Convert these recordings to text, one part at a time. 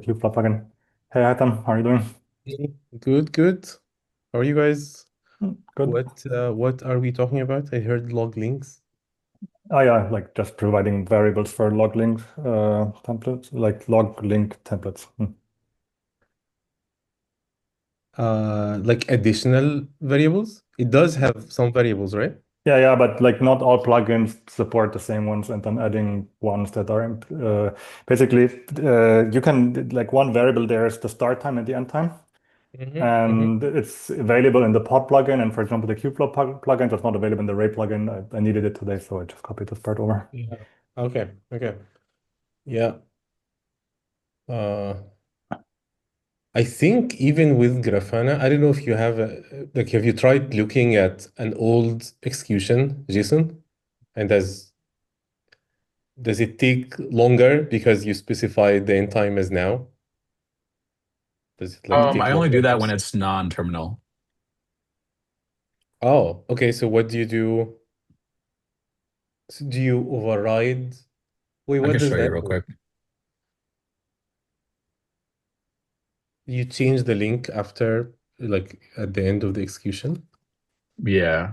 Kubeflow plugin. Hey, Hatem, how are you doing? Good, good. How are you guys? Good. What are we talking about? I heard log links. Oh yeah, like just providing variables for log link templates, like log link templates. Like additional variables. It does have some variables, right? Yeah, but like not all plugins support the same ones, and then adding ones that are basically you can like one variable there is the start time and the end time. Hmm. And it's available in the pod plugin. And for example, the Kubeflow plugin is not available in the Ray plugin. I needed it today, so I just copied this part over. Yeah. Okay. Okay. Yeah. Uh, I think even with Grafana, I don't know if you have have you tried looking at an old execution JSON? And does it take longer because you specified the end time as now? Does it like take I only do longer? that when it's non-terminal. Oh, okay. So what do you do? So do you override? Wait, I what can does show you that real mean? quick. You change the link after, like at the end of the execution? Yeah,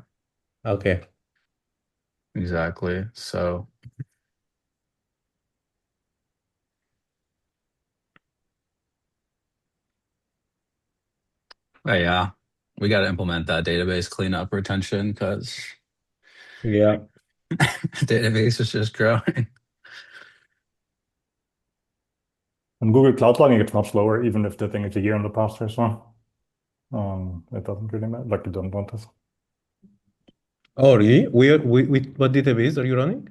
Okay. exactly. So, yeah, we got to implement that database cleanup retention because Yeah. database is just growing. And Google Cloud Logging, it's not slower, even if the thing is a year in the past or so. It doesn't really matter. Like you don't want this. Oh, really? What database are you running?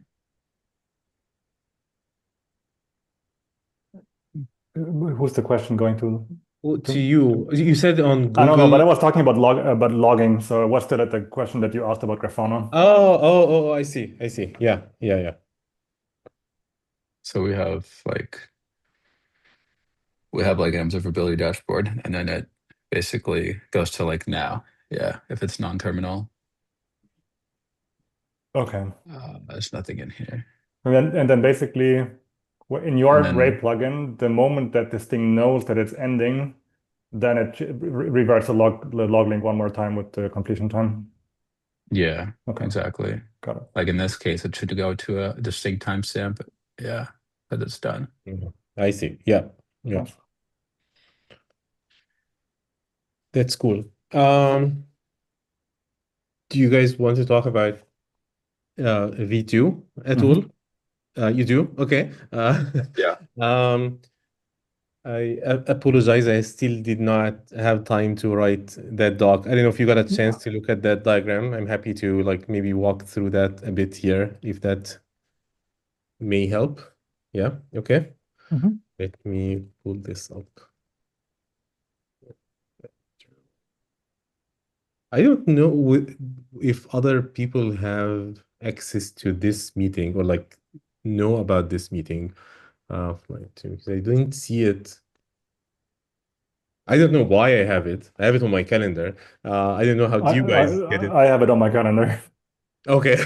Who's the question going To to? you. You said on I don't know, but Google. I was talking about logging. So what's the question that you asked about Grafana? I see. I see. Yeah. Yeah. Yeah. So we have like an observability dashboard, and then it basically goes to like now. Yeah, if it's non-terminal, Okay. there's nothing in here. And then basically, in And your Ray then plugin, the moment that this thing knows that it's ending, then it reverts the log link one more time with the completion time. yeah, Okay, exactly. got it. Like in this case, it should go to a distinct timestamp. Yeah, but it's done. Mhm. I see. Yeah. Yeah. Nice. That's cool. Do you guys want to talk about V2 at all? Hmm. You do? Okay. Yeah. Um, I apologize. I still did not have time to write that doc. I don't know if you got a chance to look at that diagram. I'm happy to like maybe walk through that a bit here if that may help. Yeah. Okay. Hmm. Let me pull this up. I don't know if other people have access to this meeting or like know about this meeting. Flyte, because I didn't see it. I don't know why I have it. I have it on my calendar. I don't know how I, do you guys get it. I have it on my calendar. Okay.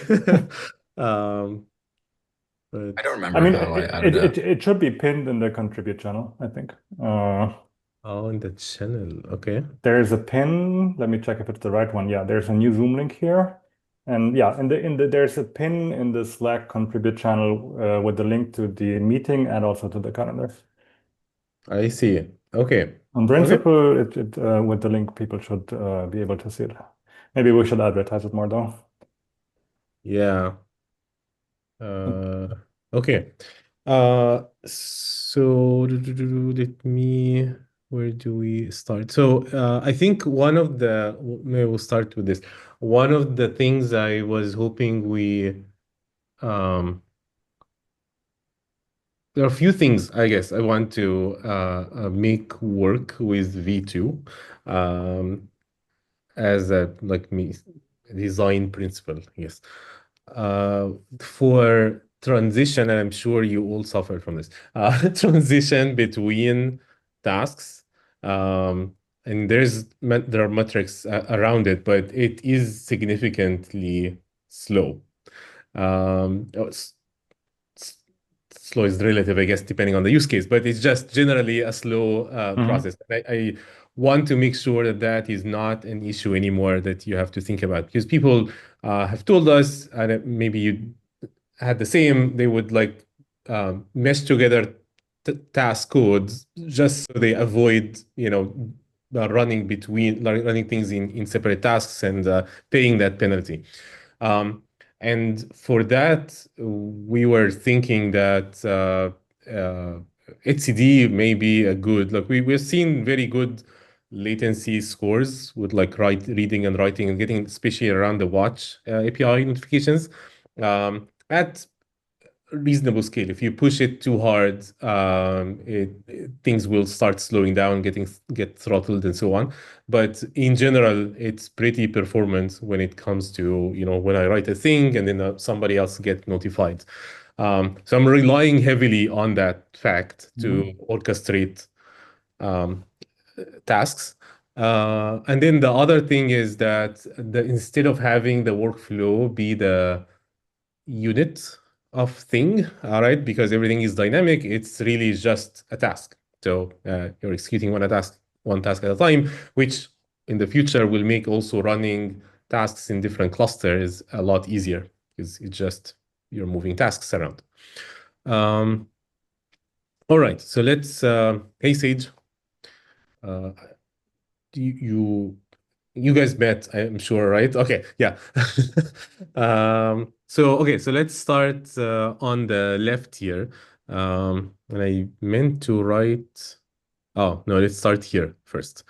Um, I don't but I remember mean, how I added it. it should be pinned in the contribute channel, I think. on the channel. Okay. There is a pin. Let me check if it's the right one. Yeah, there's a new Zoom link here. And yeah, in the there's a pin in the Slack contribute channel with the link to the meeting and also to the calendar. I see. Okay. On Okay. principle, with the link, people should be able to see it. Maybe we should advertise it more though. Yeah. Uh, okay. Let me, where do we start? So, I think maybe we'll start with this. One of the things I was hoping um, there are a few things I guess I want to make work with V2 um, as a like me design principle. Yes. For transition, and I'm sure you all suffer from this, transition between tasks. Um, and there are metrics around it, but it is significantly slow. Um, oh, s- s- slow is relative, I guess, depending on the use case, but it's just generally a slow process. I want to make sure that that is not an issue anymore that you have to think about, because people have told us, and maybe you had the same, they would like mesh together task codes just so they avoid, running things in separate tasks and paying that penalty. And for that, we were thinking that HCD may be a good, like we've seen very good latency scores with like reading and writing and getting, especially around the watch API notifications at reasonable scale. If you push it too hard, things will start slowing down, get throttled and so on. But in general, it's pretty performant when it comes to, when I write a thing and then somebody else get notified. So I'm relying heavily on that fact to orchestrate tasks. And then the other thing is that instead of having the workflow be the unit of thing, all right, because everything is dynamic, it's really just a task. So you're executing one task at a time, which in the future will make also running tasks in different clusters a lot easier, because it's just you're moving tasks around. All right, so let's hey Sage, you guys met, I'm sure, right? Okay, yeah. So let's start on the left here. And I meant to write. Oh no, let's start here first.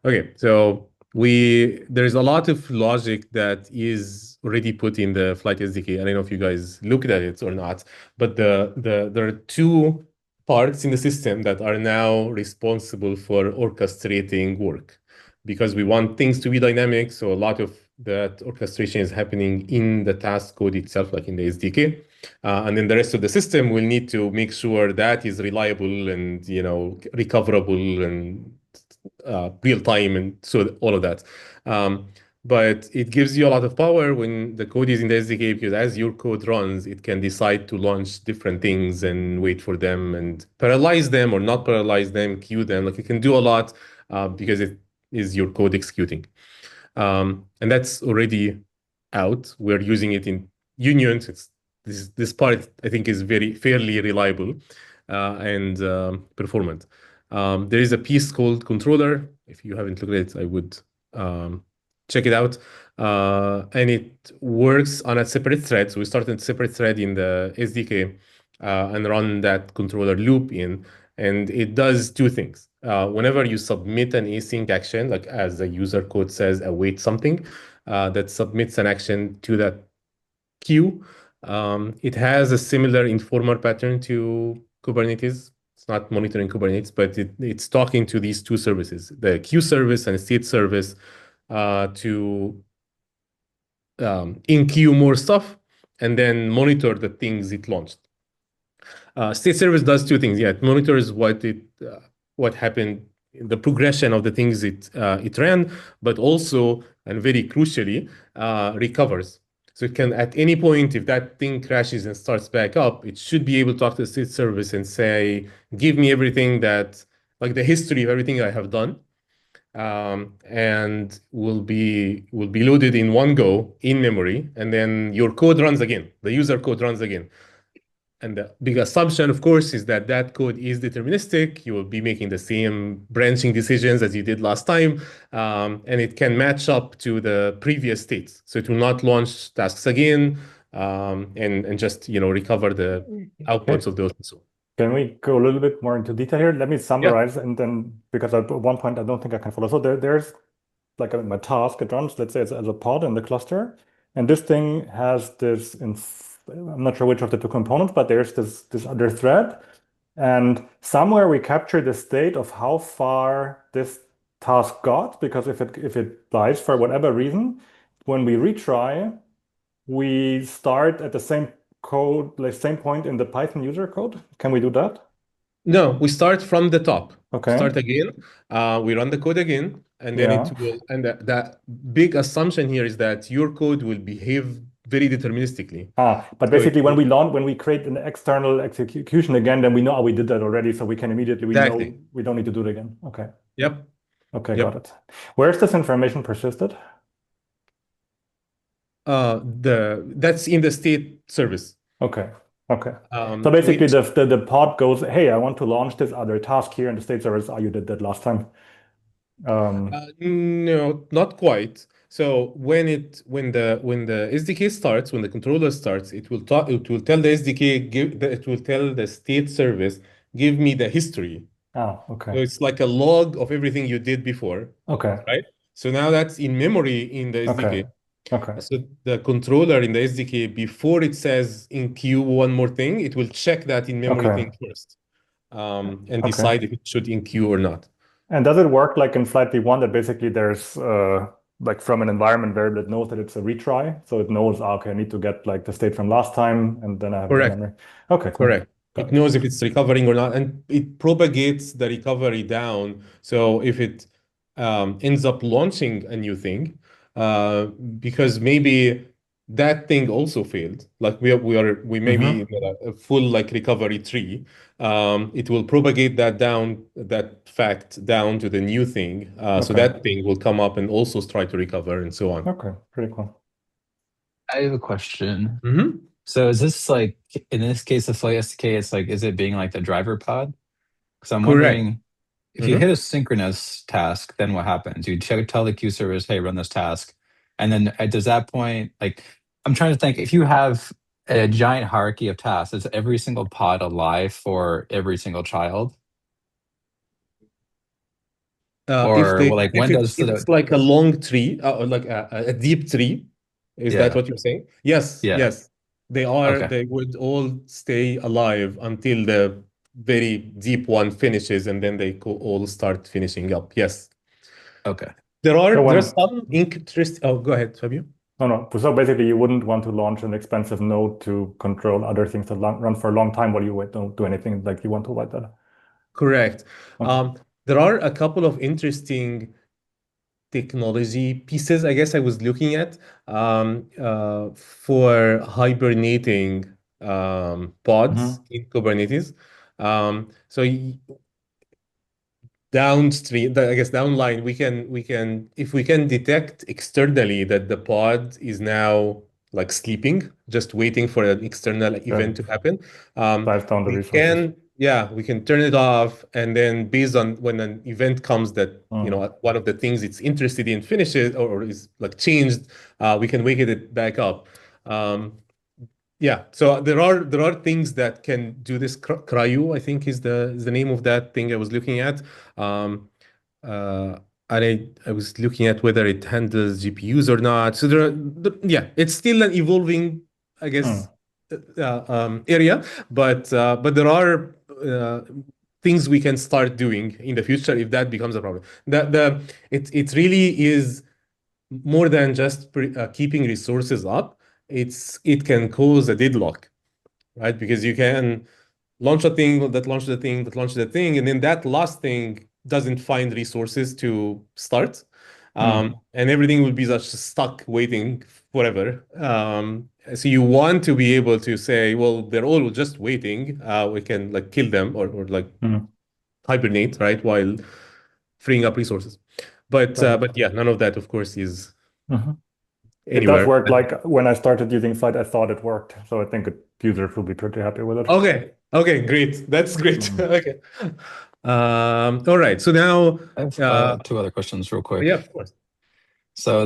Okay, so there's a lot of logic that is already put in the Flyte SDK. I don't know if you guys looked at it or not, but there are two parts in the system that are now responsible for orchestrating work, because we want things to be dynamic. So a lot of that orchestration is happening in the task code itself, like in the SDK. And then the rest of the system will need to make sure that is reliable and, recoverable and real time, and so all of that. But it gives you a lot of power when the code is in the SDK, because as your code runs, it can decide to launch different things and wait for them and parallelize them or not parallelize them, queue them. Like, it can do a lot because it is your code executing. And that's already out. We're using it in unions. This part, I think, is very fairly reliable and performant. There is a piece called controller. If you haven't looked at it, I would check it out. And it works on a separate thread. So we started a separate thread in the SDK and run that controller loop in. And it does two things. Whenever you submit an async action, like as the user code says, await something, that submits an action to that queue. It has a similar informer pattern to Kubernetes. It's not monitoring Kubernetes, but it's talking to these two services, the queue service and state service, to in-queue more stuff and then monitor the things it launched. State service does two things. Yeah, it monitors what happened, the progression of the things it ran, but also, and very crucially, recovers. So it can, at any point, if that thing crashes and starts back up, it should be able to talk to the state service and say, give me everything like the history of everything I have done. And will be loaded in one go in memory, and then your code runs again. The user code runs again. And the big assumption, of course, is that that code is deterministic. You will be making the same branching decisions as you did last time, and it can match up to the previous states. So it will not launch tasks again, and just recover the outputs of those. So Can we go a little bit more into detail here? Let me summarize, and then, because at one point I don't think I can follow. So there's like my task, it runs, let's say it's as a pod in the cluster, and this thing has this, I'm not sure which of the two components, but there's this other thread, and somewhere we capture the state of how far this task got, because if it dies for whatever reason, when we retry, we start at the same code, like same point in the Python user code. Can we do that? no, we start from the top. Okay. Start again. We run the code again, and then Yeah. it will. And that big assumption here is that your code will behave very deterministically. But So basically when we create an external execution again, then we know, oh, we did that already, so we can immediately, we know exactly. we don't need to do it again. Okay. Yep. Okay, Yep. got it. Where is this information persisted? That's in the state service. Okay. Okay. So basically Which the pod goes, hey, I want to launch this other task here in the state service. Oh, you did that last time. no, not quite. So when the SDK starts, when the controller starts, it will tell the SDK it will tell the state service, give me the history. Okay. So it's like a log of everything you did before, Okay. right? So now that's in memory in the SDK. Okay. Okay. So the controller in the SDK, before it says in queue one more thing, it will check that in memory Okay. thing first, and Okay. decide if it should in queue or not. And does it work like in Flyte v1 that basically there's like from an environment variable it knows that it's a retry, so it knows, okay, I need to get like the state from last time, and then I have it in Correct. memory. Okay, cool. Correct. Got It it. knows if it's recovering or not, and it propagates the recovery down. So if it ends up launching a new thing, because maybe that thing also failed, like we may be in a full like recovery tree, it will propagate that down, that fact down to the new thing. So Okay. that thing will come up and also try to recover and so on. Okay, pretty cool. I have a question. Mhm. So is this like, in this case, the Flyte SDK, it's like, is it being like the driver pod? Because I'm Correct. wondering, if you hit Mhm. a synchronous task, then what happens? You tell the queue service, hey, run this task. And then at does that point, like, I'm trying to think, if you have a giant hierarchy of tasks, is every single pod alive for every single child? Or well, like when If does it's the, like a long tree, or like a deep tree, is that yeah, what you're saying? Yes, yeah. yes. They are, Okay. they would all stay alive until the very deep one finishes, and then they all start finishing up. Yes. Okay. So There's when some interest. Oh, go ahead, Fabio. no, no. So basically, you wouldn't want to launch an expensive node to control other things that run for a long time while you wait, don't do anything. Like you want to avoid that. Correct. Okay. There are a couple of interesting technology pieces, I guess I was looking at, for hibernating pods Hmm. in Kubernetes. So downstream, I guess downline, we can if we can detect externally that the pod is now like sleeping, just waiting for an external event Then to happen. dive down the We resources. can, yeah, we can turn it off, and then based on when an event comes that Mm. one of the things it's interested in finishes or is like changed, we can wake it back up. Um, yeah, so there are things that can do this. Cryo, I think, is the name of that thing I was looking at. Um, uh, and I was looking at whether it handles GPUs or not. So yeah, it's still an evolving, I guess, Mm. area, but there are things we can start doing in the future if that becomes a problem. It really is more than just keeping resources up. It can cause a deadlock, right? Because you can launch a thing that launches the thing that launches the thing, and then that last thing doesn't find resources to start, Mm. and everything will be just stuck waiting forever. So you want to be able to say, well, they're all just waiting. We can like kill them or like Mm. hibernate, right, while freeing up resources. But Got it. but yeah, none of that, of course, is Mhm. It does anywhere. work. Like when I started using Flyte, I thought it worked. So I think users will be pretty happy with it. Okay. Okay, great. That's great. Mm. Okay. All right. So now, I have uh, two other questions real quick. yeah, of course. So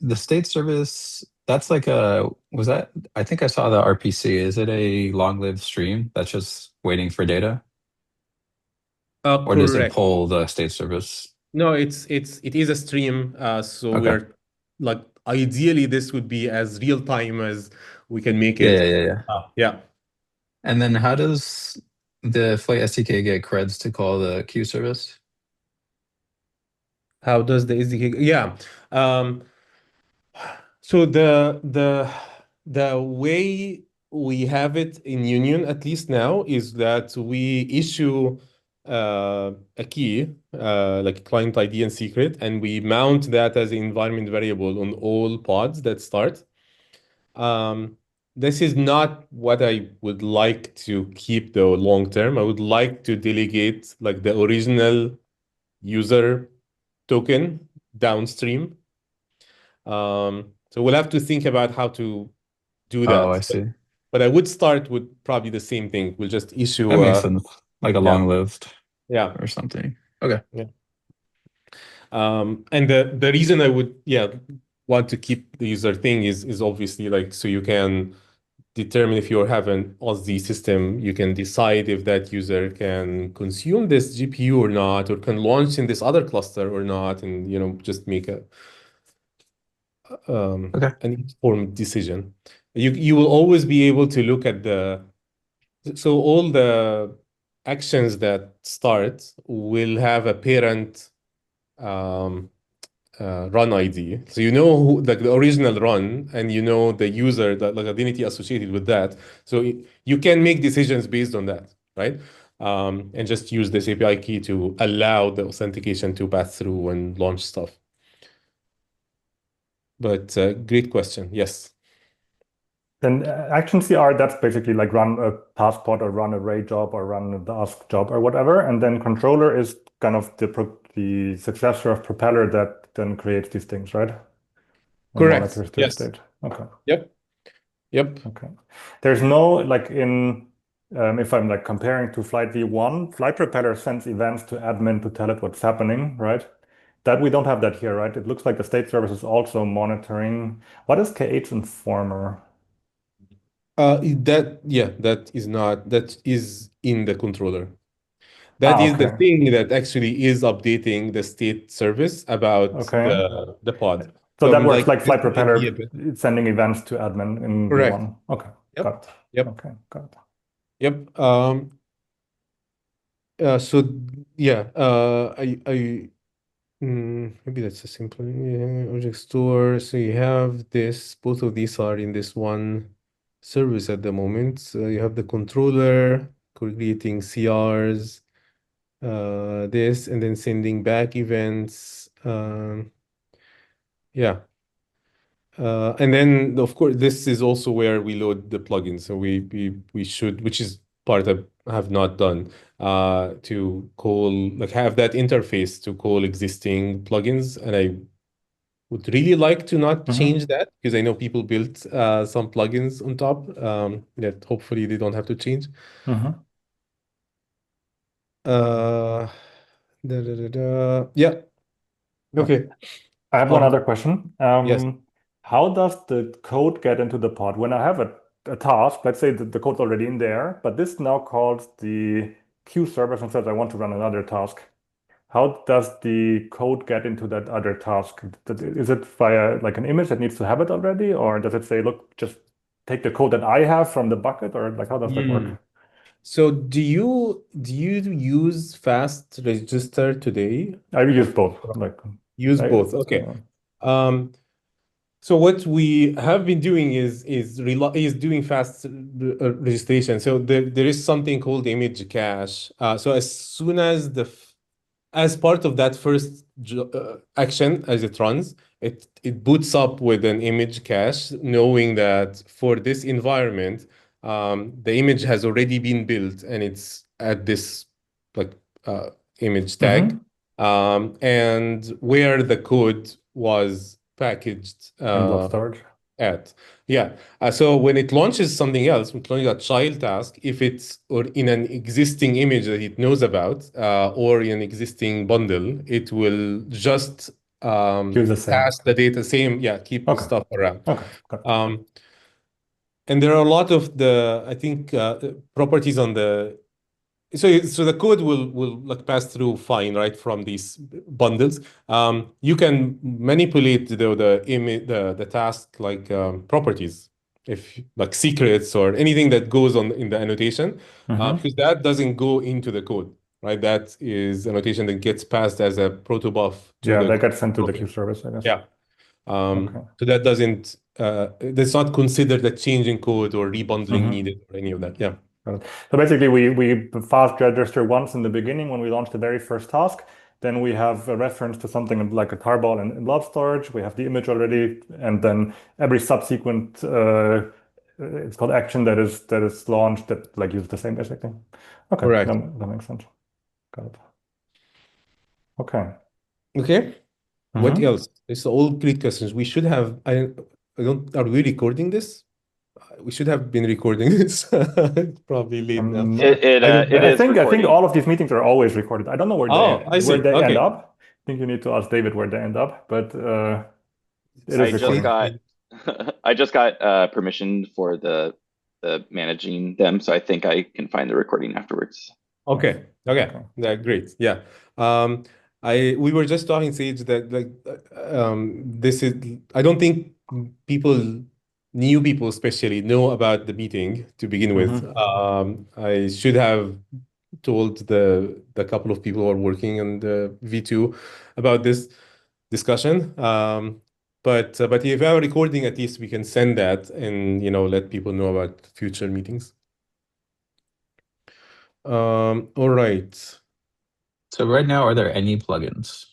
the state service, that's like a, was that, I think I saw the RPC. Is it a long-lived stream that's just waiting for data? Or does it Correct. pull the state service? No, it is a stream. So Okay. we're like ideally this would be as real time as we can make Yeah, it. yeah, yeah, yeah. Yeah. And then how does the Flyte SDK get creds to call the queue service? How does the SDK? Yeah. Um, So the way we have it in Union, at least now, is that we issue a key, like a client ID and secret, and we mount that as an environment variable on all pods that start. This is not what I would like to keep though long term. I would like to delegate like the original user token downstream. So we'll have to think about how to do Oh, I that. see. But I would start with probably the same thing. We'll just issue That makes sense. Like a yeah, long-lived yeah, or something. Okay. yeah. And the reason I would want to keep the user thing is obviously like so you can determine if you have an OSD system, you can decide if that user can consume this GPU or not, or can launch in this other cluster or not, and just make Okay. an informed decision. You will always be able to look at so all the actions that start will have a parent run ID. So you know who, like the original run, and you know the user, that like identity associated with that. So you can make decisions based on that, right? And just use this API key to allow the authentication to pass through and launch stuff. But great question. Yes. Then action CR, that's basically like run a task pod or run a array job or run the ask job or whatever. And then controller is kind of the successor of propeller that then creates these things, right? And Correct. monitors the Yes. state. Okay. Yep. Okay. There's no like if I'm like comparing to Flyte v1, Flyte propeller sends events to admin to tell it what's happening, right? That we don't have that here, right? It looks like the state service is also monitoring. What is KH informer? That is in the controller. That is the Okay. thing that actually is updating the state service about Okay. the pod. So that works like like this Flyte might be a propeller bit it's sending events to admin in correct. v1. Okay. Yep. Got it. Yep. Okay. Got it. Yep. So yeah, maybe that's a simple object store. So you have this, both of these are in this one service at the moment. So you have the controller creating CRs, this, and then sending back events. Yeah. And then of course this is also where we load the plugins. So we should, which is part I have not done, to call, like have that interface to call existing plugins. And I would really like to not change that because I know people built some plugins on top that hopefully they don't have to change. Yeah. Okay. I have one other question. Yes. How does the code get into the pod? When I have a task, let's say the code's already in there, but this now calls the queue service and says, I want to run another task. How does the code get into that other task? Is it via like an image that needs to have it already? Or does it say, look, just take the code that I have from the bucket? Or like, how does that work? So do you use fast register today? I use both. Like, Use both. Okay. So what we have been doing is doing fast registration. So there is something called image cache. So as soon as as part of that first action as it runs, it boots up with an image cache, knowing that for this environment, the image has already been built and it's at this like image tag, and where the code was packaged In blob storage. at. Yeah. So when it launches something else, when it launches a child task, if it's or in an existing image that it knows about, or in an existing bundle, it will just Do the same. pass the data same. Yeah, keep the stuff around. Okay. Got it. And there are a lot of I think, properties on the. So the code will like pass through fine, right, from these bundles. You can manipulate the task like properties, if like secrets or anything that goes on in the annotation, because that doesn't go into the code, right? That is annotation that gets passed as a protobuf to Yeah, the that gets sent to the queue service, I guess. yeah. So that doesn't that's not considered a change in code or rebundling needed or any of that. Yeah. So basically, we fast register once in the beginning when we launch the very first task, then we have a reference to something like a tarball in blob storage. We have the image already, and then every subsequent it's called action that is launched that like uses the same basic thing. Okay, Correct. that makes sense. Got it. Okay. Okay. What Mhm. else? It's all great questions. We should have. I don't. Are we recording this? We should have been recording this. It's probably late now. It I is think recording. all of these meetings are always recorded. I don't know where I see. end Okay. up. I think you need to ask David where they end up, but it is recording. I just got permission for the managing them, so I think I can find the recording afterwards. Okay. Yeah, great. Yeah. We were just talking, Sage, that like this is, I don't think new people especially know about the meeting to begin with. I should have told the couple of people who are working on the V2 about this discussion. But if you have a recording, at least we can send that and let people know about future meetings. All right. So right now, are there any plugins?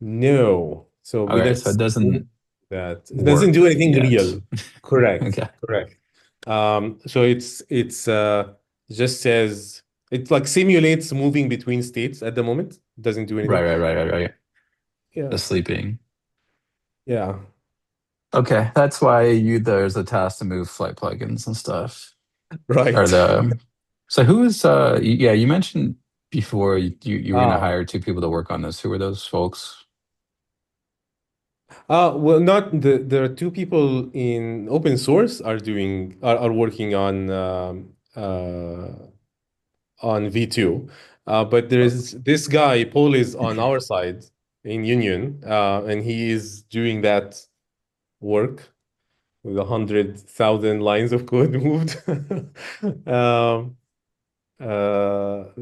No. So we Okay, so it doesn't that. It doesn't do anything yet. real. Correct. Okay. Correct. So it's just says it like simulates moving between states at the moment. It doesn't do anything. Right. Yeah. The sleeping. Yeah. Okay, that's why there's a task to move Flyte plugins and stuff. Right. Or so who is yeah, you mentioned before you were gonna hire 2 people to work on this. Who are those folks? Well, not there are 2 people in open source are working on V2. But there is this guy, Paul, is on our side in Union, and he is doing that work with 100,000 lines of code moved.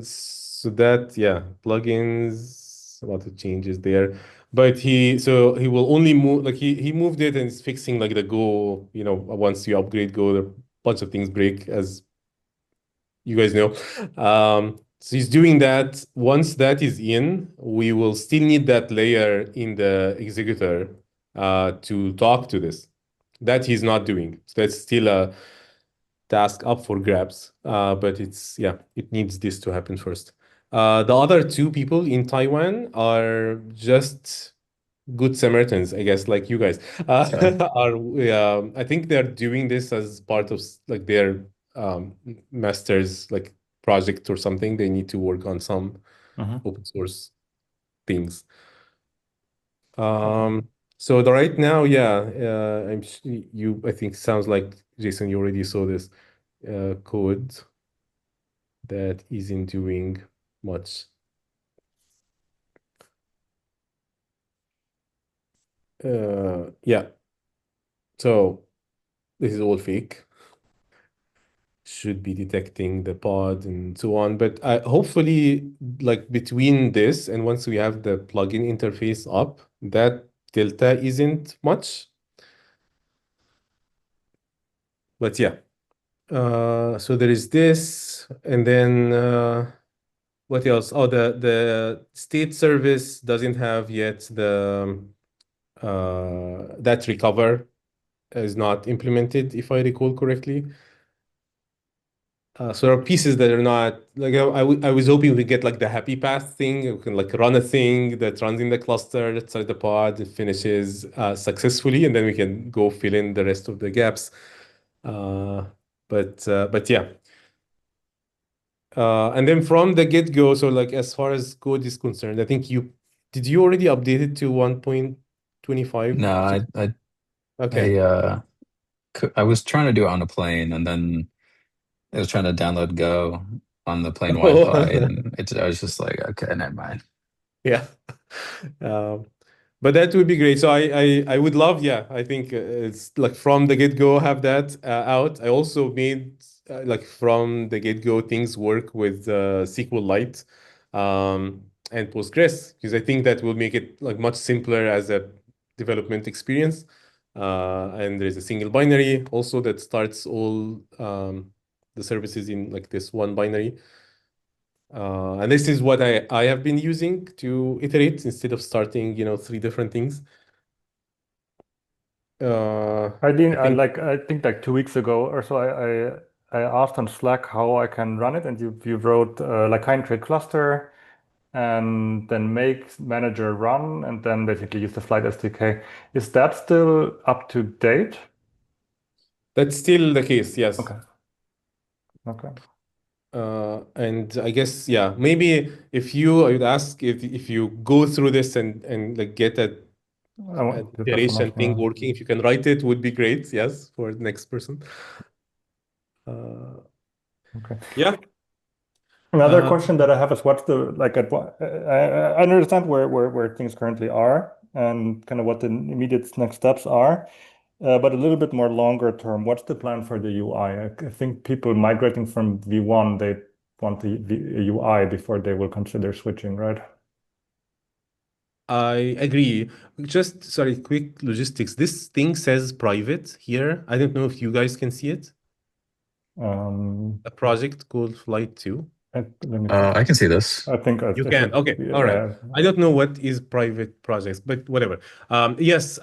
So that, yeah, plugins, a lot of changes there. But he will only move, like he moved it and is fixing like the Go, once you upgrade Go, there are a bunch of things break, as you guys know. So he's doing that. Once that is in, we will still need that layer in the executor to talk to this. That he's not doing. So that's still a task up for grabs. But it needs this to happen first. The other 2 people in Taiwan are just good Samaritans, I guess, like you guys. I think they're doing this as part of like their master's like project or something. They need to work on some open source things. So right now, yeah, I think sounds like Jason, you already saw this code that isn't doing much. Yeah. So this is all fake. Should be detecting the pod and so on. But hopefully, like between this and once we have the plugin interface up, that delta isn't much. But yeah. So there is this, and then what else? Oh, the state service doesn't have yet the that recover is not implemented, if I recall correctly. So there are pieces that are not like I was hoping we get like the happy path thing. You can like run a thing that runs in the cluster, that's inside the pod, it finishes successfully, and then we can go fill in the rest of the gaps. But yeah. And then from the get-go, so like as far as code is concerned, I think did you already update it to 1.25? No, Okay. I was trying to do it on a plane, and then I was trying to download Go on the plane Wi-Fi, and I was just like, okay, never mind. Yeah. But that would be great. So I would love, yeah, I think it's like from the get-go have that out. I also made like from the get-go things work with SQLite and Postgres, because I think that will make it like much simpler as a development experience. And there's a single binary also that starts all the services in like this one binary. And this is what I have been using to iterate instead of starting, 3 different things. I think I think I think like 2 weeks ago or so I asked on Slack how I can run it, and you wrote like kind create cluster and then make manager run and then basically use the Flyte SDK. Is that still up to date? that's still the case, yes. Okay. Okay. And I guess, yeah, maybe I would ask if you go through this and like get an That's what I'm iteration asking, thing yeah. working, if you can write it, would be great, yes, for the next person. Okay. Yeah. Another Uh, question that I have is what's the like at what I understand where things currently are and kind of what the immediate next steps are, but a little bit more longer term, what's the plan for the UI? I think people migrating from V1, they want the UI before they will consider switching, right? I agree. Just sorry, quick logistics. This thing says private here. I don't know if you guys can see it. Um, A project called Flyte 2. Let me see. I can see this. I think You can. Okay. All right. I don't know what is private projects, but whatever. Yes.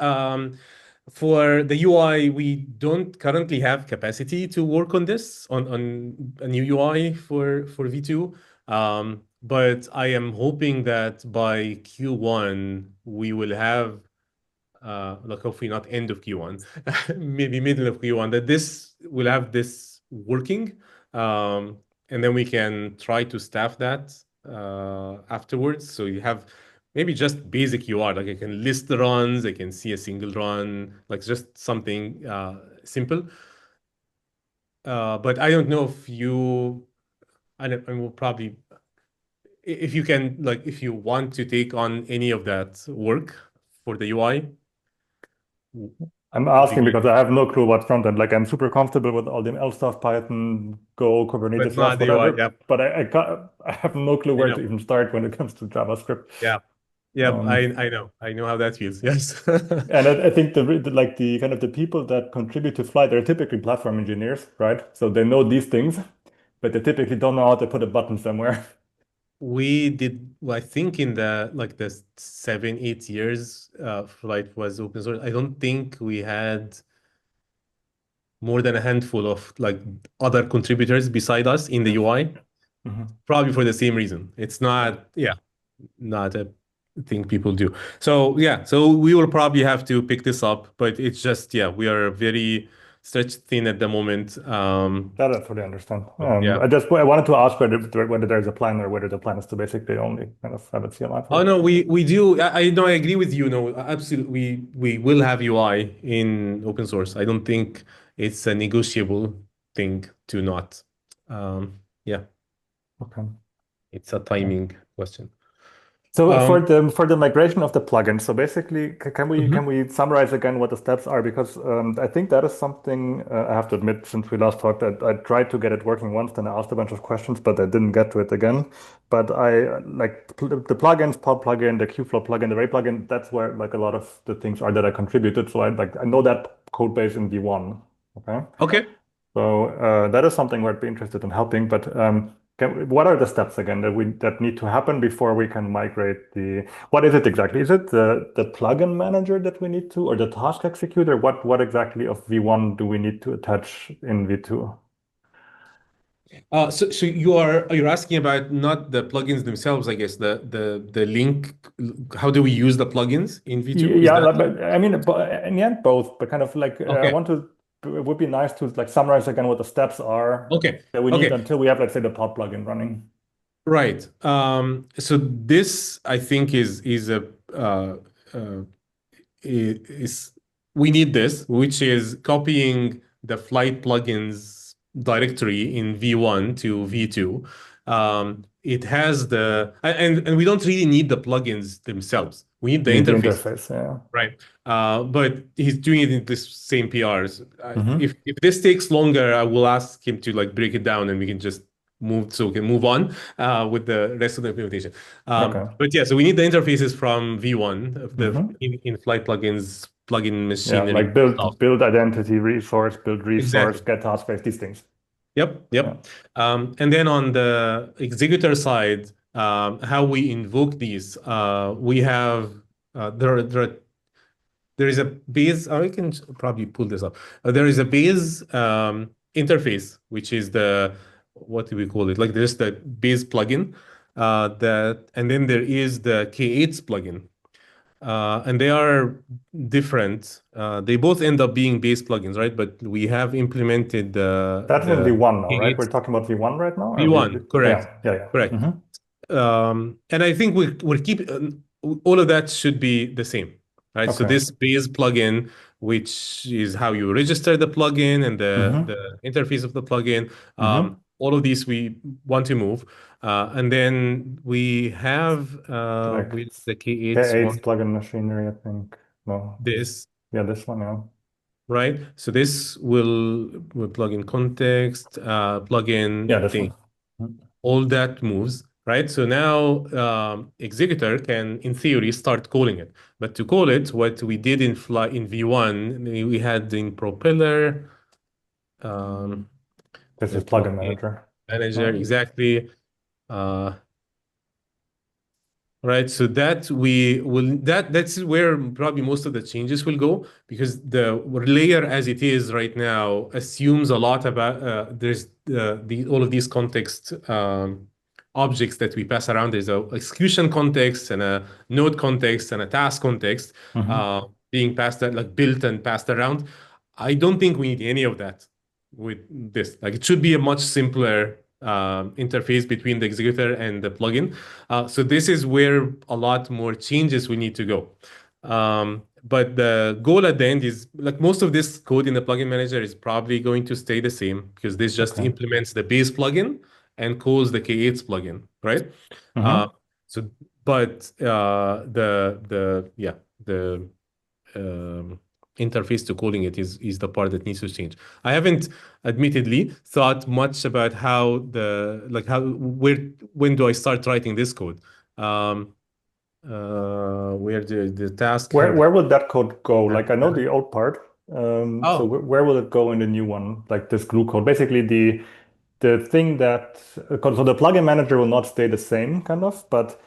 For the UI, we don't currently have capacity to work on this on a new UI for V2. But I am hoping that by Q1 we will have like hopefully not end of Q1, maybe middle of Q1, that this will have this working. And then we can try to staff that afterwards. So you have maybe just basic UI, like I can list the runs, I can see a single run, like just something simple. But I don't know if I will probably, if you can, like, if you want to take on any of that work for the UI. I'm would be asking great. because I have no clue what front end. Like I'm super comfortable with all the ML stuff, Python, Go, But Kubernetes, not Rust, the UI. whatever. Yeah, But I have no clue I where know. to even start when it comes to JavaScript. Yeah, yeah, Um, I know how that feels. Yes. and I think like the kind of the people that contribute to Flyte, they're typically platform engineers, right? So they know these things, but they typically don't know how to put a button somewhere. We did, well, I think in the 7, 8 years Flyte was open source. I don't think we had more than a handful of like other contributors beside us in the Yes. UI, Mhm. probably for the same reason. It's not, yeah, not a thing people do. So yeah, so we will probably have to pick this up, but it's just, yeah, we are very stretched thin at the moment. That I fully understand. Yeah. I wanted to ask whether there's a plan or whether the plan is to basically only kind of have a CLI for Oh it. no, we do. I know. I agree with you. No, absolutely. We will have UI in open source. I don't think it's a negotiable thing to not. Yeah, Okay. it's a Yeah. timing question. So Um, for the migration of the plugin, so basically, can mhm. we summarize again what the steps are? Because I think that is something I have to admit, since we last talked, I tried to get it working once, then I asked a bunch of questions, but I didn't get to it again. But I like the plugins, Pod plugin, the Qflow plugin, the Ray plugin. That's where like a lot of the things are that I contributed. So I know that code base in V1. Okay. Okay. So that is something where I'd be interested in helping. But what are the steps again that need to happen before we can migrate the? What is it exactly? Is it the plugin manager that we need to, or the task executor? What exactly of V1 do we need to attach in V2? So you're asking about not the plugins themselves, I guess. The link. How do we use the plugins in V2? Is Yeah, that but I mean, in the end, both. But kind of like I okay? want to. It would be nice to like summarize again what the steps are Okay. that we need Okay. until we have, let's say, the pod plugin running. Right. So this, I think, is a uh, is we need this, which is copying the Flyte plugins directory in V1 to V2. It has and we don't really need the plugins themselves. We need the We need the interface, interface. Yeah. right? But he's doing it in this same PRs. Mm-hmm. If this takes longer, I will ask him to like break it down, and we can just we can move on with the rest of the implementation. Okay. But yeah, so we need the interfaces from V1 of the Mm-hmm. in Flyte plugins, plugin Yeah, machinery like stuff. build identity resource, build resource, Exactly. get task base, these things. Yep. Yeah. And then on the executor side, how we invoke these, we have there is a base. I can probably pull this up. There is a base interface, which is the what do we call it? Like there's the base plugin, and then there is the K8s plugin. And they are different. They both end up being base plugins, right? But we have implemented That's in the V1 now, right? K8s We're talking about V1 right now? Or V1, correct, yeah. correct. And I think we're keeping all of that should be the same, right? So Okay. this base plugin, which is how you register the plugin and the interface of the plugin, all of these we want to move. And then we have Like with the K8s K8's one, plugin machinery, I think. No. this, Yeah, this one, yeah. right? So this will plug in context, plug in Yeah, this thing. one. All that moves, right? So now executor can, in theory, start calling it. But to call it, what we did in V1, we had in propeller, This the is plugin plugin manager. manager, exactly. Right, so that we will that's where probably most of the changes will go, because the layer as it is right now assumes a lot about there's all of these context objects that we pass around. There's a execution context and a node context and a task context being passed that like built and passed around. I don't think we need any of that with this. Like it should be a much simpler interface between the executor and the plugin. So this is where a lot more changes we need to go. But the goal at the end is like most of this code in the plugin manager is probably going to stay the same, because this just implements the base plugin and calls the K8s plugin, right? So, but the interface to calling it is the part that needs to change. I haven't admittedly thought much about how when do I start writing this code? Where the task Where would that code go? Like I know Uh-huh. the old part. Oh. So where will it go in the new one? Like this glue code. Basically the thing that so the plugin manager will not stay the same kind of, but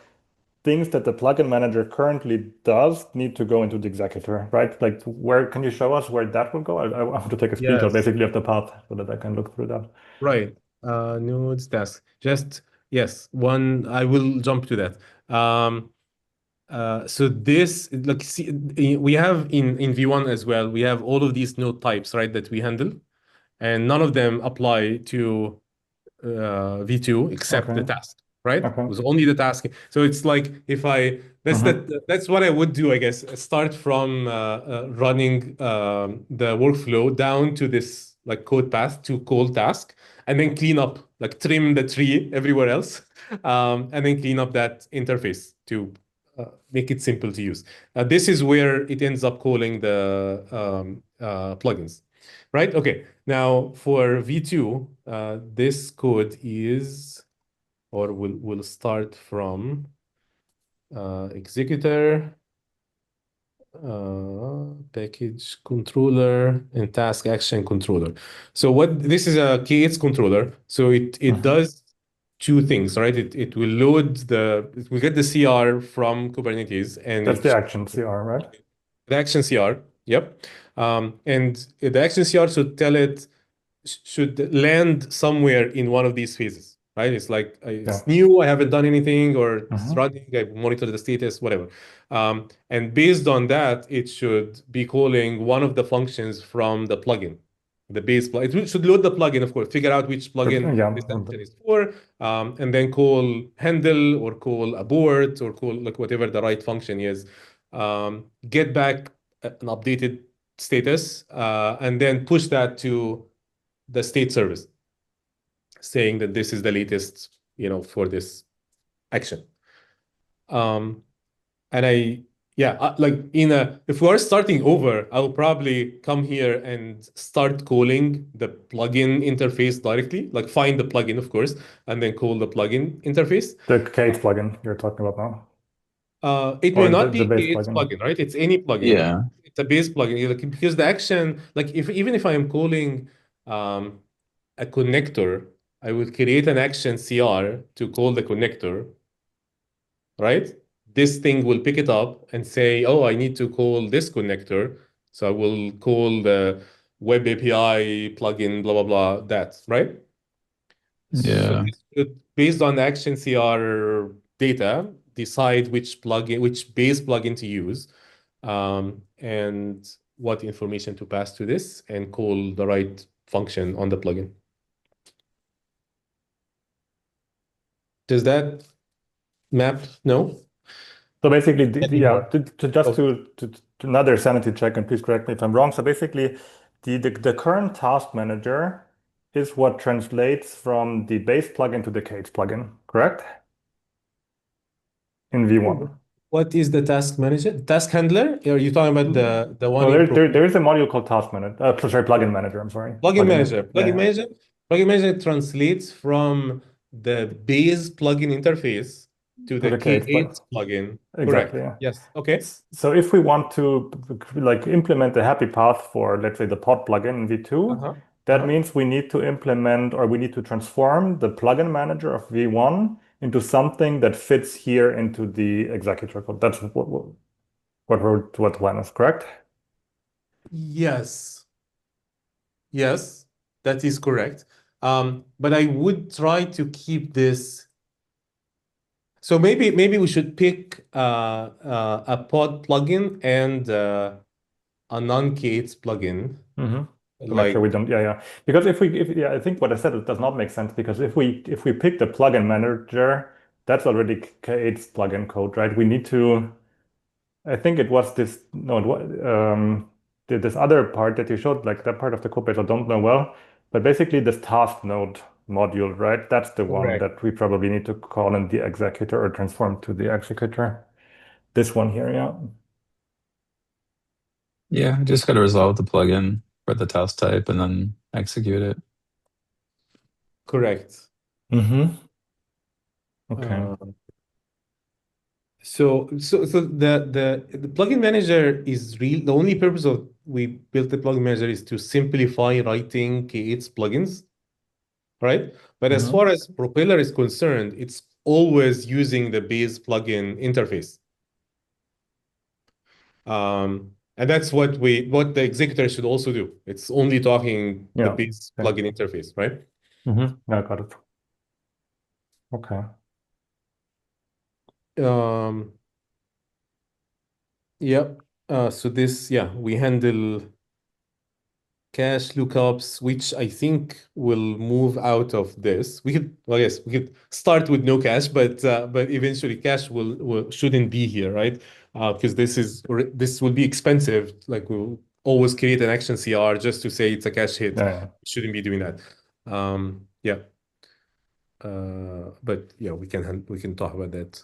things that the plugin manager currently does need to go into the executor, right? Like where can you show us where that will go? I want to take a screenshot Yes. basically of the path so that I can look through that. Right. Nodes task. Just yes, one. I will jump to that. So this, like, see, we have in V1 as well. We have all of these node types, right, that we handle, and none of them apply to V2 except the task, right? It was only the task. So it's like if I that's what I would do, I guess. Start from running the workflow down to this like code path to call task, and then clean up, like trim the tree everywhere else, and then clean up that interface to make it simple to use. This is where it ends up calling the plugins. Right? Okay. Now for V2, this code is, or we'll start from executor, package controller, and task action controller. So what this is a K8s controller. So it does two things, right? It will load we get the CR from Kubernetes, and That's the action CR, right? the action CR. Yep. And the action CR should tell it should land somewhere in one of these phases, right? It's like it's new, I haven't done anything, or it's running, I monitor the status, whatever. And based on that, it should be calling one of the functions from the plugin, the base plugin. It should load the plugin, of course, figure out which plugin this function is for, and then call handle or call abort or call like whatever the right function is. Get back an updated status, and then push that to the state service, saying that this is the latest, for this action. And like if we are starting over, I'll probably come here and start calling the plugin interface directly, like find the plugin, of course, and then call the plugin interface. The K8s plugin you're talking about now. It may not be its plugin, right? It's any plugin. Yeah. It's a base plugin, because the action, like even if I am calling a connector. I will create an action CR to call the connector, right? This thing will pick it up and say, oh, I need to call this connector. So I will call the web API plugin, blah, blah, blah, that, right? So Yeah. this should, based on the action CR data, decide which plugin, which base plugin to use, and what information to pass to this, and call the right function on the plugin. Does that map? No? So basically, Anymore. just to another sanity check, and please correct me if I'm wrong. So basically, the current task manager is what translates from the base plugin to the K8s plugin, correct? In V1. What is the task manager? Task handler? Are you talking about the one Well, in there is a module called task manager. Sorry, plugin manager. I'm sorry. plugin manager? Yeah, yeah. Plugin manager translates from the base plugin interface to the the K8s K8 plugin. Exactly. Correct. Yes. Okay. So if we want to like implement a happy path for, let's say, the pod plugin in V2, that means we need to implement, or we need to transform the plugin manager of V1 into something that fits here into the executor code. That's what the plan is, correct? Yes. Yes, that is correct. But I would try to keep this. So maybe we should pick a pod plugin and a non-K8s plugin. To make sure we don't, because I think what I said, it does not make sense, because if we pick the plugin manager, that's already K8's plugin code, right? We need to, I think it was this, no, it was, this other part that you showed, like that part of the code base I don't know well, but basically this task node module, right? That's the one that we probably need to call in the executor or transform to the executor. This one here, yeah. Yeah, just got to resolve the plugin for the task type and then execute it. Correct. Okay. So the plugin manager is the only purpose of we built the plugin manager is to simplify writing K8s plugins, right? But as far as Propeller is concerned, it's always using the base plugin interface. And that's what the executor should also do. It's only talking the base plugin interface, right? I got it. Okay. Yep. So this, we handle cache lookups, which I think will move out of this. We could start with no cache, but eventually cache shouldn't be here, right? Because this will be expensive. Like we'll always create an action CR just to say it's a cache hit. Shouldn't be doing that. But we can talk about that.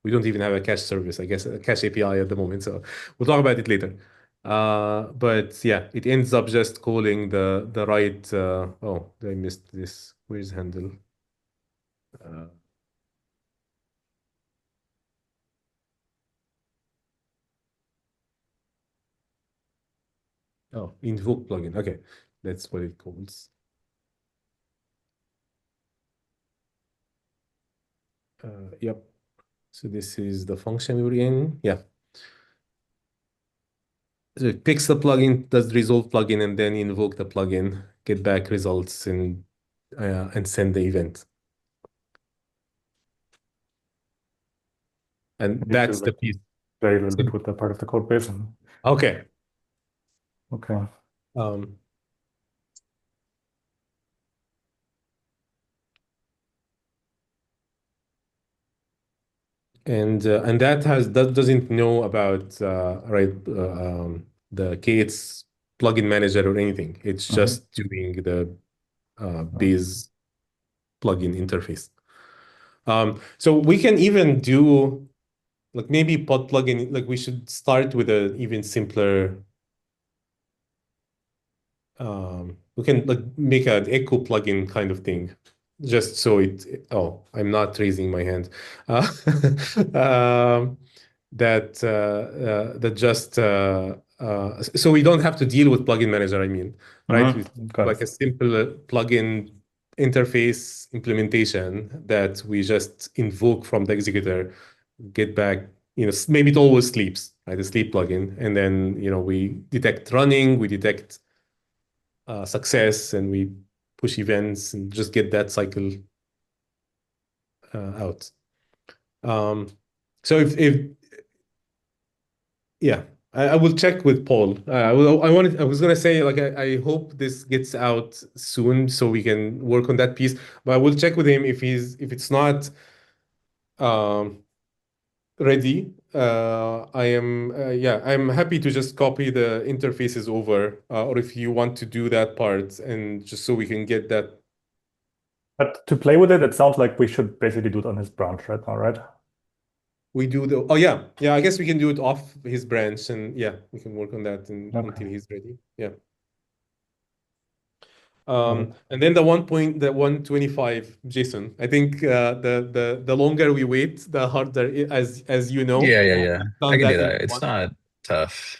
We don't even have a cache service, I guess, a cache API at the moment, so we'll talk about it later. But it ends up just calling the right. Oh, I missed this. Where's handle? Oh, invoke plugin. Okay, that's what it calls. Yep. So this is the function we're in. Yeah. So it picks the plugin, does resolve plugin, and then invoke the plugin, get back results, and send the event. And that's the piece. Play a little bit with that part of the code base. Okay. Okay. And that doesn't know about the K8s plugin manager or anything. It's just doing the base plugin interface. So we can even do like maybe pod plugin. Like we should start with an even simpler. We can like make an echo plugin kind of thing. Just so I'm not raising my hand. that just so we don't have to deal with plugin manager, I mean, right? With Got like a it. simple plugin interface implementation that we just invoke from the executor, get back, maybe it always sleeps, right? The sleep plugin. And then, we detect running, we detect success, and we push events and just get that cycle out. So if yeah, I will check with Paul. I was gonna say, like, I hope this gets out soon so we can work on that piece. But I will check with him if it's not um, ready. I'm happy to just copy the interfaces over, or if you want to do that part, and just so we can get that. But to play with it, it sounds like we should basically do it on his branch right now, right? We do the. Oh yeah, yeah. I guess we can do it off his branch, and yeah, we can work on that Okay. until he's ready. Yeah. Got it. And then the 125, Jason. I think the longer we wait, the harder, as you know. Yeah. I Done can do that in that. It's one. not tough.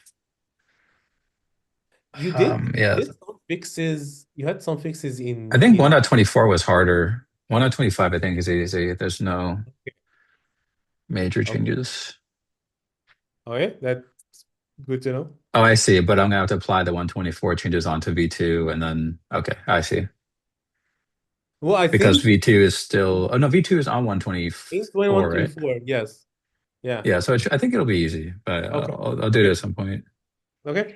You did Yeah. some fixes. You had some fixes I in think Meetup. 1.24 was harder. 1.25, I think, is easy. There's no major Okay. changes. Okay, that's good to know. Oh, I see. But I'm gonna have to apply the 124 changes onto V2 and then okay, I see. Well, I Because think V2 is still no, V2 is on 124, right? 124. Yes. Yeah. Yeah, so I think it'll be easy, but Okay. I'll do it Okay. at some point. Okay.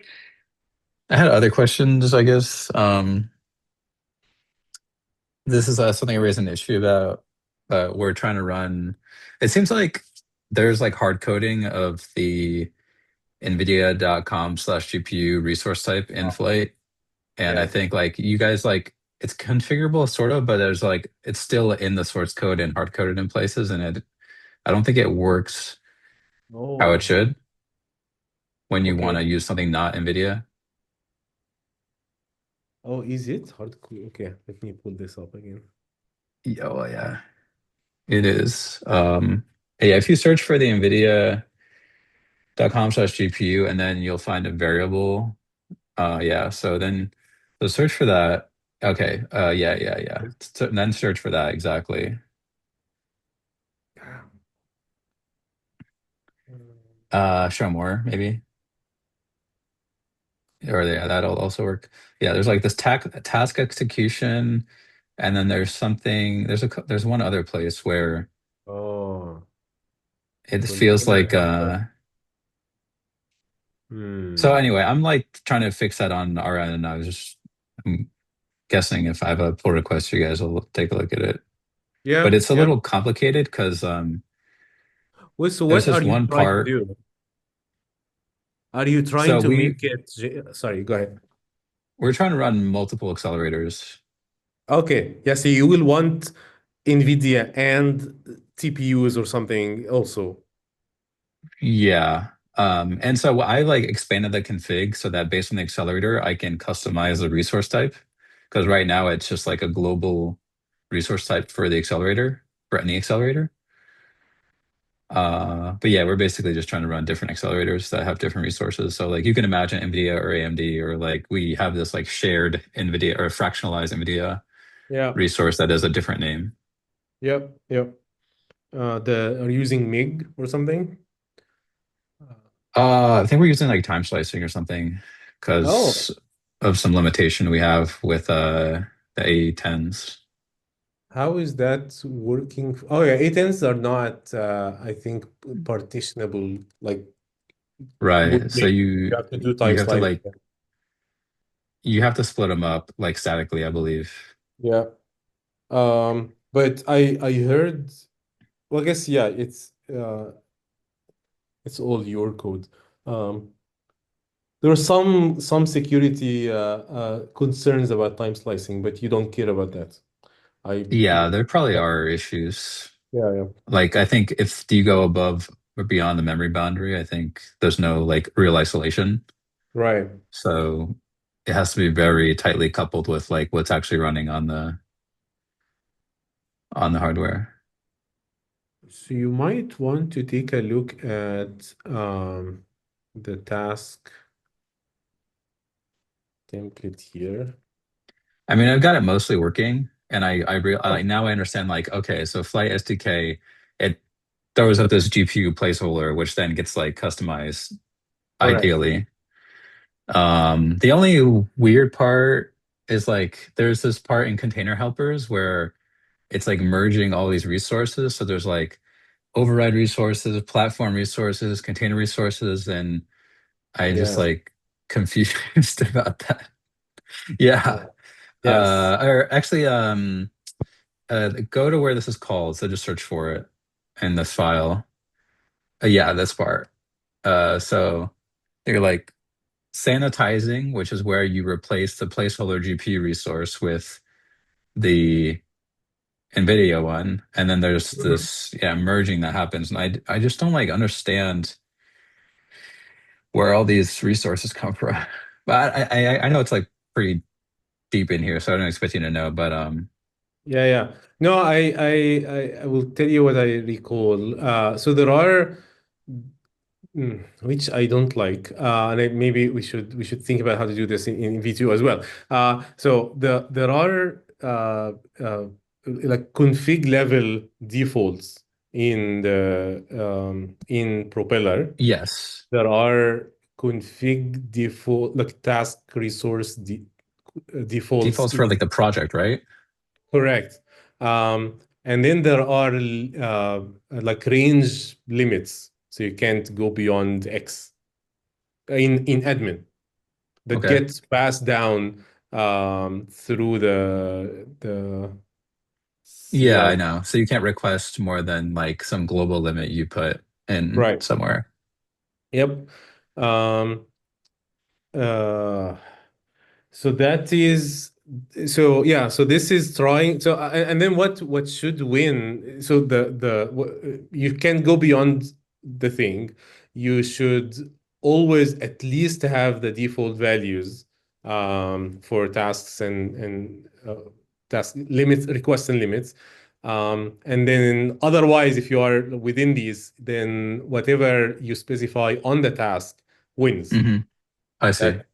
I had other questions, I guess. This is something I raised an issue about. We're trying to run. It seems like there's like hard coding of the nvidia.com/GPU resource type in Flyte. And I Yeah. think like you guys like it's configurable sort of, but there's like it's still in the source code and hard coded in places, and I don't think it works how it Oh. should when you want Okay. to use something not NVIDIA. Oh, is it hardcore? Okay, let me pull this up again. Yeah, well, yeah, it is. Yeah, if you search for the nvidia.com/GPU and then you'll find a variable. Yeah, so search for that. Okay. Yeah. So then search for that exactly. Show more maybe. Or yeah, that'll also work. Yeah, there's like this task execution, and then there's something. There's one other place where Oh, it feels container like. helper. So Hmm. anyway, I'm like trying to fix that on our end, and I'm guessing if I have a pull request, you guys will take a look at it. But Yeah, it's a yeah. little complicated because Well, so there's what this are you one trying to part. do? Are you trying So to make it? Sorry, go ahead. we're trying to run multiple accelerators. Okay. Yeah, so you will want NVIDIA and TPUs or something also. Yeah. And so I like expanded the config so that based on the accelerator, I can customize the resource type. Because right now it's just like a global resource type for the accelerator, for any accelerator. But yeah, we're basically just trying to run different accelerators that have different resources. So like you can imagine NVIDIA or AMD, or like we have this like shared NVIDIA or fractionalized NVIDIA Yeah. resource that has a different name. Yep. Yep. Are you using MIG or something? I think we're using like time slicing or something Oh, because of some limitation we have with the A10s. how is that working? Oh yeah, A10s are not, I think, partitionable like with Right. So MIG. You have to do you time have to slicing. like you have to split them up like statically, I believe. Yeah. But I heard, well, I guess yeah, it's all your code. Um, there are some security concerns about time slicing, but you don't care about that. I Yeah, there probably are issues. Yeah, yeah. Like I think if you go above or beyond the memory boundary, I think there's no like real isolation. Right. So it has to be very tightly coupled with like what's actually running on the hardware. So you might want to take a look at the task template here. I mean, I've got it mostly working, and now I understand, like, okay, so Flyte SDK, it throws out this GPU placeholder, which then gets like customized Correct. ideally. The only weird part is like there's this part in container helpers where it's like merging all these resources. So there's like override resources, platform resources, container resources, and I just Yes. like confused about that. Yeah. Yes. Or actually, go to where this is called. So just search for it in this file. Yeah, this part. So you're like sanitizing, which is where you replace the placeholder GPU resource with the NVIDIA one, and then there's this merging that happens, and I just don't like understand where all these resources come from. But I know it's like pretty deep in here, so I don't expect you to know. But Yeah. No, I will tell you what I recall. So there are which I don't like, and maybe we should think about how to do this in V2 as well. So there are like config level defaults in Propeller. yes, There are config default like task resource defaults defaults for like the project, right? correct. And then there are like range limits, so you can't go beyond X in admin that Okay. gets passed down through the Yeah, I CI. know. So you can't request more than like some global limit you put in Right. somewhere. Yep. Um, uh, So that is so this is trying and then what should win so you can't go beyond the thing. You should always at least have the default values for tasks and task limits, requests and limits. And then otherwise, if you are within these, then whatever you specify on the task wins. Hmm. I see. That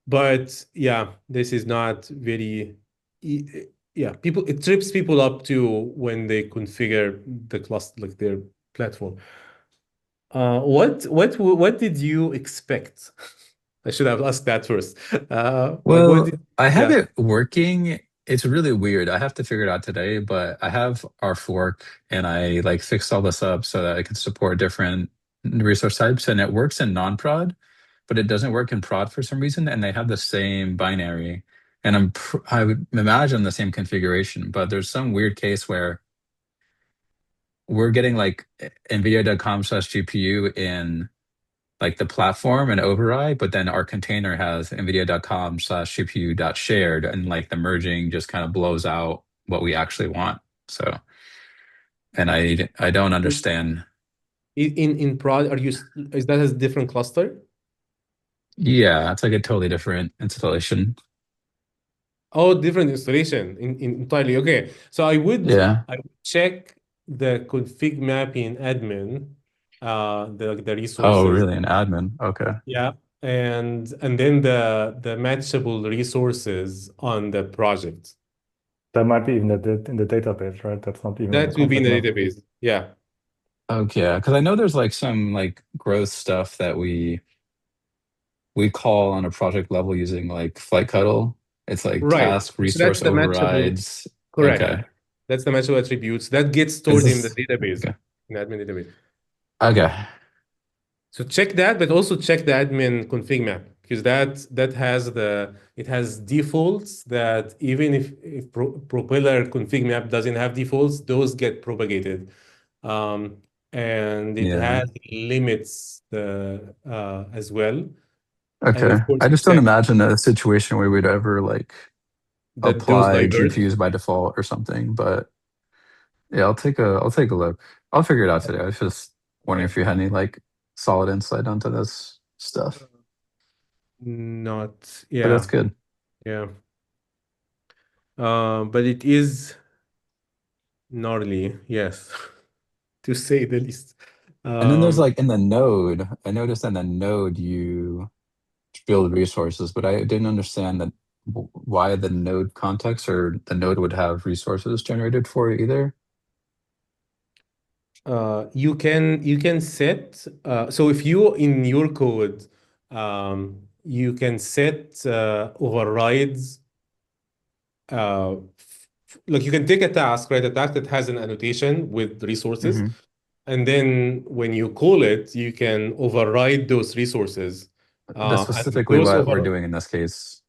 but yeah, this is not very, yeah, people, it trips people up too when they configure the cluster, like their platform. What did you expect? I should have asked that first. Like what Well, did, I have yeah, it working. It's really weird. I have to figure it out today, but I have our fork and I like fixed all this up so that I can support different resource types, and it works in non-prod, but it doesn't work in prod for some reason, and they have the same binary. And I would imagine the same configuration, but there's some weird case where we're getting like nvidia.com/GPU in like the platform and override, but then our container has nvidia.com/gpu.shared, and like the merging just kind of blows out what we actually want. So, and I don't understand. in prod, is that a different cluster? Yeah, it's like a totally different installation. Oh, different installation in entirely. Okay. So Yeah. I would check the config map in admin, the Oh, resources. really? An admin? Okay. Yeah. And then the matchable resources on the project. That might be even in the database, right? That's not even in the That will be in config the map. database. Yeah. Okay, because I know there's like some like growth stuff that we call on a project level using like Flight Cuddle. It's like Right. task So that's resource the matchable. overrides. Correct. Okay. That's the matchable attributes that gets Is stored in the this database, okay? in admin database. Okay. So check that, but also check the admin config map because that has it has defaults that even if Propeller config map doesn't have defaults, those get propagated. And it Yeah. has limits as well. And Okay. of course, I just don't check imagine a situation where we'd ever like that those apply diverge. GPUs by default or something. But yeah, I'll take a look. I'll figure it out today. I was just wondering Okay. if you had any like solid insight onto this stuff. Not, But that's yeah, good. yeah. But it is. gnarly, yes, to say the least. And then there's like in the node, I noticed in the node you build resources, but I didn't understand that why the node context or the node would have resources generated for it either. You can set so if you in your code you can set overrides like you can take a task, right? A task that has an annotation with resources, Mhm. and then when you call it, you can override those resources. That's And specifically those what we're over doing in this case.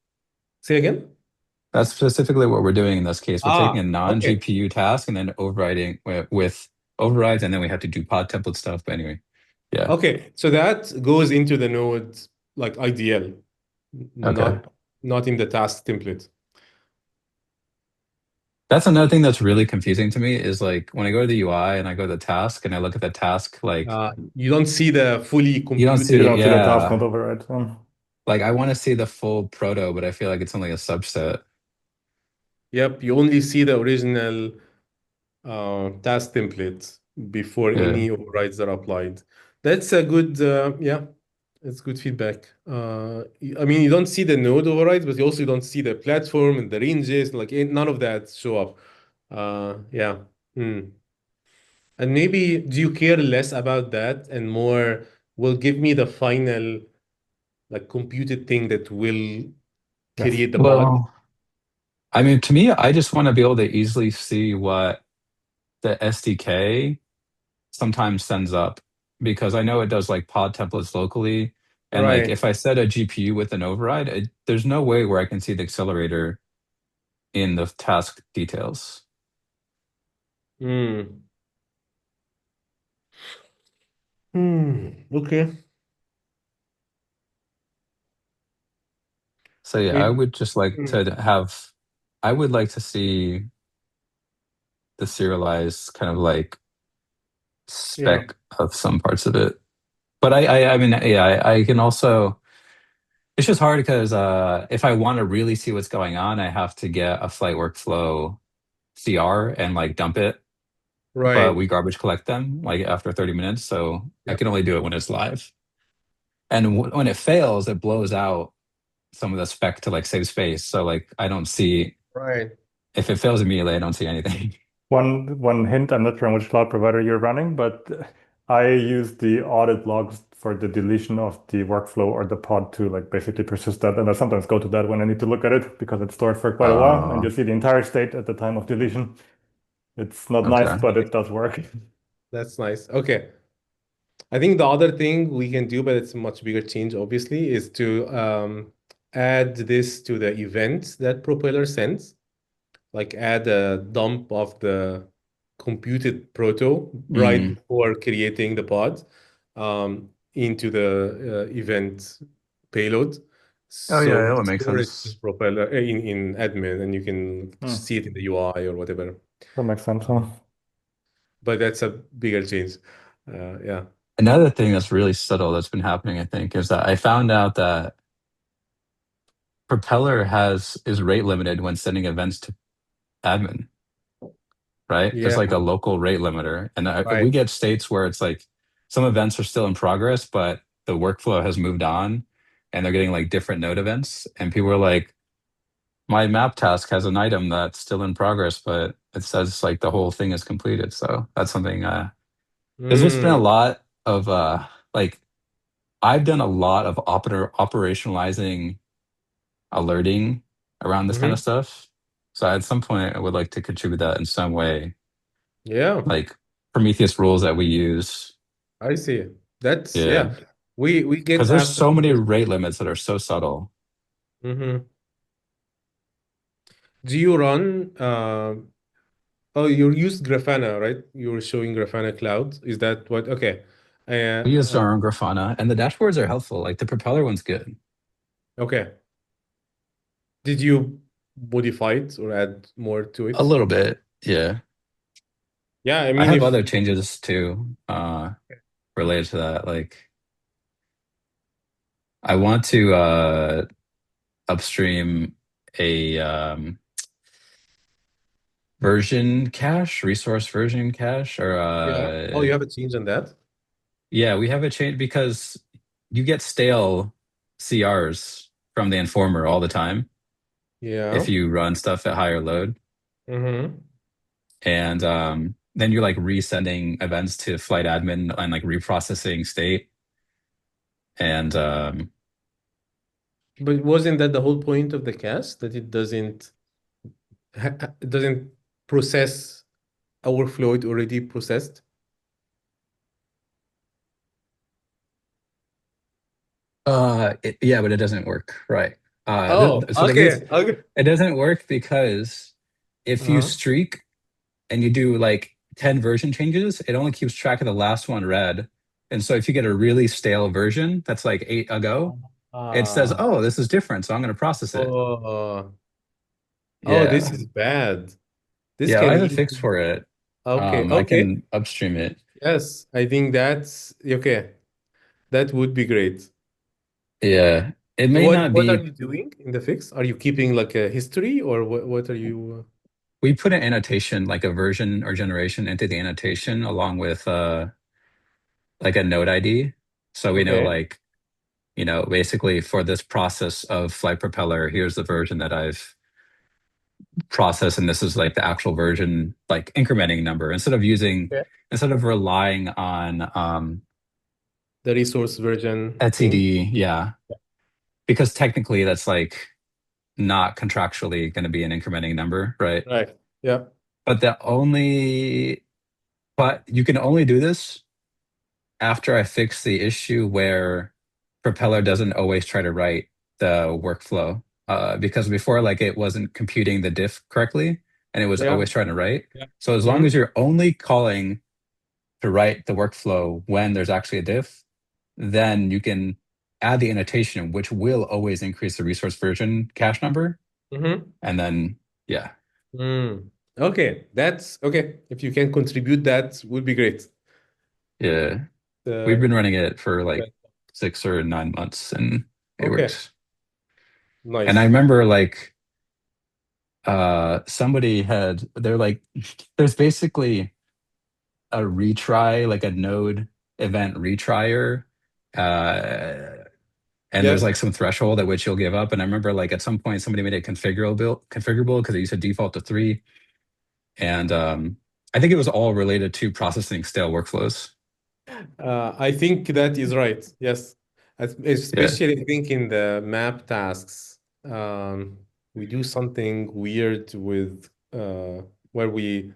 Say again? That's specifically what we're doing in this case. We're taking a Okay. non-GPU task and then overriding with overrides, and then we have to do pod template stuff. But anyway, yeah. Okay. So that goes into the node like IDL, Okay. not in the task template. That's another thing that's really confusing to me is like when I go to the UI and I go to the task and I look at the task, like You don't see the fully you don't You see, computed. don't see the task node yeah. override. Like I want to see the full proto, but I feel like it's only a subset. Yep, you only see the original task template before Yeah. any overrides are applied. That's a good, yeah, that's good feedback. I mean, you don't see the node overrides, but you also don't see the platform and the ranges, like none of that show up. Yeah. Hmm. And maybe do you care less about that and more will give me the final like computed thing that will Yes. create the pod? Well, I mean, to me, I just want to be able to easily see what the SDK sometimes sends up because I know it does like pod templates locally. And like Right. if I set a GPU with an override, there's no way where I can see the accelerator in the task details. Hmm. Okay. So yeah, I Maybe. would just like Hmm. to have, I would like to see the serialized kind of like Yeah. spec of some parts of it. But I mean, yeah, I can also, it's just hard because if I want to really see what's going on, I have to get a Flyte workflow CR and like dump it, but Right. we garbage collect them like after 30 minutes. So I Yep. can only do it when it's live. And when it fails, it blows out some of the spec to like save space. So like I don't see, Right. if it fails immediately, I don't see anything. One hint, I'm not sure on which cloud provider you're running, but I use the audit logs for the deletion of the workflow or the pod to like basically persist that. And I sometimes go to that when I need to look at it because it's stored for quite a while and you Uh, see the entire state at the time of deletion. It's not nice, okay. but it does work. That's nice. Okay. I think the other thing we can do, but it's a much bigger change, obviously, is to add this to the event that Propeller sends. Like add a dump of the computed proto right Mm. before creating the pod into the event payload. Oh So yeah, we that would make store it in sense. Propeller in admin, and you can Hmm, see it in the UI or whatever. that makes sense. Uh, but that's a bigger change. Yeah. Another thing that's really subtle that's been happening, I think, is that I found out that Propeller is rate limited when sending events to admin, right? There's Yeah. like a local rate limiter, and we Right. get states where it's like some events are still in progress, but the workflow has moved on, and they're getting like different node events, and people are like, "My map task has an item that's still in progress, but it says like the whole thing is completed." So that's something. There's just been a Mm, lot of like I've done a lot of operationalizing alerting around this kind of hmm. stuff. So at some point, I would like to contribute that in some way, Yeah. like Prometheus rules that we use. I see. That's Yeah, yeah. We get because there's asked so about many this. rate limits that are so subtle. Hmm. Do you run oh, you use Grafana, right? You were showing Grafana Cloud. Is that what? Okay. We use Uh, our own Grafana, and the dashboards are helpful. Like the propeller one's good. okay. Did you modify it or add more to A it? little bit, yeah. Yeah, I I mean, have if other changes too, related to that. Like I want to upstream a version cache, resource version cache, or Yeah. Oh, you have a change on that? yeah, we have a change because you get stale CRs from the informer all the time Yeah. if you run stuff at higher load. Mm-hmm. And then you're like resending events to Flyte admin and like reprocessing state. And But wasn't that the whole point of the cache, that it doesn't it doesn't process our flow it already processed? yeah, but it doesn't work, right? Oh, So the okay. reason Okay. it doesn't work because if you Uh-huh. streak and you do like 10 version changes, it only keeps track of the last one read. And so if you get a really stale version that's like 8 ago, it says, Ah. oh, this is different, so I'm going to process it. Oh. Oh, this Yeah. is bad. This Yeah, I can have a fix easily. for it. Okay. I Okay. can upstream it. Yes, I think that's okay. That would be great. Yeah. It may not What are be, you doing in the fix? Are you keeping like a history, or what are you we put an annotation, like a version or generation into the annotation along with like a node ID. So we know okay. like, basically for this process of Flight Propeller, here's the version that I've processed, and this is like the actual version, like incrementing number, Okay. instead of relying on The resource version thing. etcd, yeah. Because technically that's like not contractually going to be an incrementing number, right? Right. Yeah. But but you can only do this after I fix the issue where Propeller doesn't always try to write the workflow. Because before, like it wasn't computing the diff correctly and it was Yeah. always trying to write. Yeah. So as long Hmm. as you're only calling to write the workflow when there's actually a diff, then you can add the annotation, which will always increase the resource version cache number. Hmm. And then, yeah. Mm. Okay. That's okay. If you can contribute, that would be great. Yeah. We've been running it for like Okay. 6 or 9 months and it Okay. works. And I Nice. remember like they're like, there's basically a retry, like a node event retryer. And there's Yes. like some threshold at which you'll give up. And I remember like at some point somebody made it configurable because it used to default to 3. And I think it was all related to processing stale workflows. I think that is right. Yes. Yeah. Especially I think in the map tasks, we do something weird with where we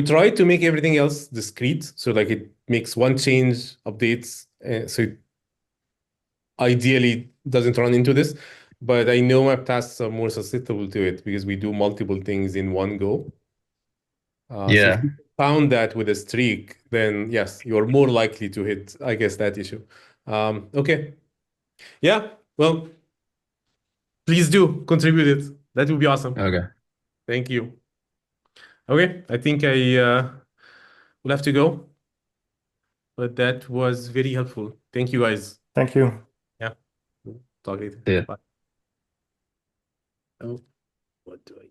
try to make everything else discrete. So like it makes one change, updates, so it ideally doesn't run into this. But I know map tasks are more susceptible to it because we do multiple things in one go. So if Yeah. you found that with a streak, then yes, you're more likely to hit, I guess, that issue. Okay. Yeah. Well, please do contribute it. That would be awesome. Okay. Thank you. Okay. I think I will have to go, but that was very helpful. Thank you, guys. Thank you. Yeah. Talk later. Yeah. Bye. Oh, what do I